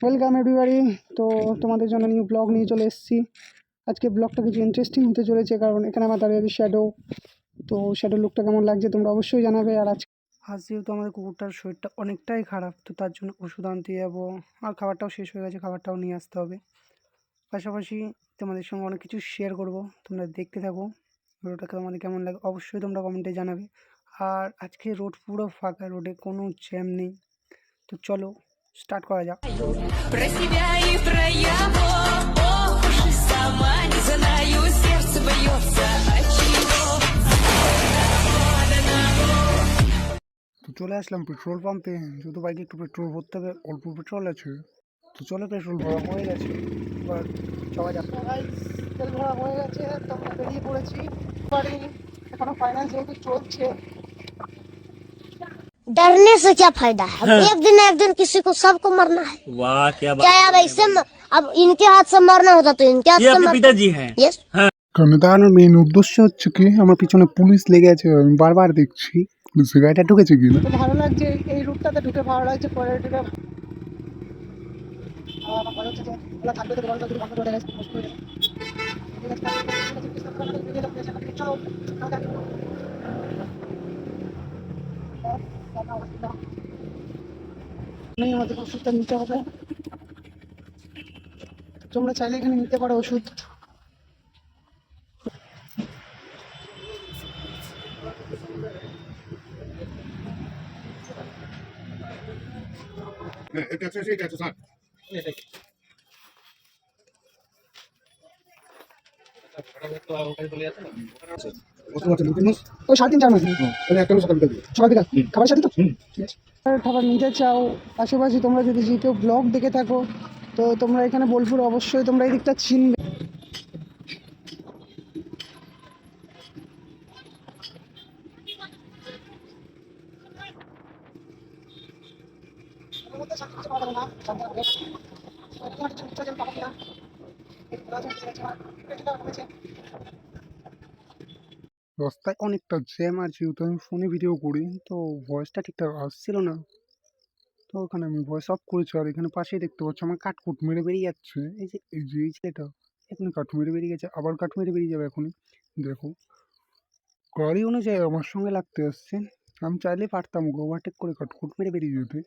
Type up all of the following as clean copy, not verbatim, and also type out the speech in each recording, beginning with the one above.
Welcome everybody. তো তোমাদের জন্য নিউ ব্লগ নিয়ে চলে এসেছি। আজকে ব্লগটা কিছু ইন্টারেস্টিং হতে চলেছে, কারণ এখানে আমার দাঁড়িয়ে আছে শ্যাডো। তো শ্যাডো লুকটা কেমন লাগছে তোমরা অবশ্যই জানাবে। আর আজ যেহেতু আমাদের কুকুরটার শরীরটা অনেকটাই খারাপ, তো তার জন্য ওষুধ আনতে যাবো, আর খাবারটাও শেষ হয়ে গেছে, খাবারটাও নিয়ে আসতে হবে। পাশাপাশি তোমাদের সঙ্গে অনেক কিছু শেয়ার করব, তোমরা দেখতে থাকো। ভিডিওটা তোমাদের কেমন লাগে অবশ্যই তোমরা কমেন্টে জানাবে। আর আজকে রোড পুরো ফাঁকা, রোডে কোনো জ্যাম নেই। তো চলো স্টার্ট করা যাক। Про себя и про его, ох уж и сама не знаю, сердце бьется от чего. তো চলে আসলাম পেট্রোল পাম্পে, যেহেতু বাইকে একটু পেট্রোল ভরতে হবে, অল্প পেট্রোল আছে। তো চলো পেট্রোল ভরা হয়ে গেছে, এবার যাওয়া যাক। তেল ভরা হয়ে গেছে, তো আমরা বেরিয়ে পড়েছি। বাড়ি এখনো ফাইনাল যেহেতু চলছে। डरने से क्या फायदा है? एक दिन ना एक दिन किसी को सबको मरना है। वाह क्या बात चाहे अब ऐसे अब इनके हाथ से मरना होता तो इनके हाथ ये से आपके मरता। पिताजी हैं यस। কারণ দাঁড়ানোর মেন উদ্দেশ্য হচ্ছে কি, আমার পিছনে পুলিশ লেগে আছে, আমি বারবার দেখছি পুলিশের গাড়িটা ঢুকেছে কি না। ভালো লাগছে এই রুটটাতে ঢুকে, ভালো লাগছে। পরের রুটে মনে হচ্ছে যে ওরা থাকবে, তো বন্ধ করে বন্ধ করে গেছে। আমাদের ওষুধটা নিতে হবে, তোমরা চাইলে এখানে নিতে পারো ওষুধ। ওই 3.5-4 মাস সকাল থেকে খাবার সাথে। তো ঠিক আছে, খাবার নিতে চাও আশেপাশে, তোমরা যদি যে কেউ ব্লগ দেখে থাকো, তো তোমরা এখানে বোলপুর অবশ্যই তোমরা এই দিকটা চিনবে। রাস্তায় অনেকটা জ্যাম আছে, যেহেতু আমি ফোনে ভিডিও করি, তো ভয়েসটা ঠিকঠাক আসছিল না। তো ওখানে আমি ভয়েস অফ করেছি। আর এখানে পাশেই দেখতে পাচ্ছ আমার কাঠকুট মেরে বেরিয়ে যাচ্ছে। এই ছেলেটা এখনই কাঠ মেরে বেরিয়ে গেছে, আবার কাঠ মেরে বেরিয়ে যাবে এখনই। দেখো গাড়ি অনুযায়ী আমার সঙ্গে লাগতে আসছে। আমি চাইলে পারতাম ওভারটেক করে কাঠকুট মেরে বেরিয়ে যেতে,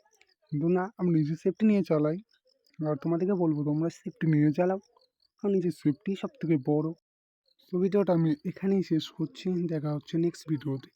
কিন্তু না, আমি নিজের সেফটি নিয়ে চালাই। আর তোমাদেরকে বলবো তোমরা সেফটি নিয়ে চালাও, কারণ নিজের সেফটি সব থেকে বড়। তো ভিডিওটা আমি এখানেই শেষ করছি, দেখা হচ্ছে নেক্সট ভিডিওতে।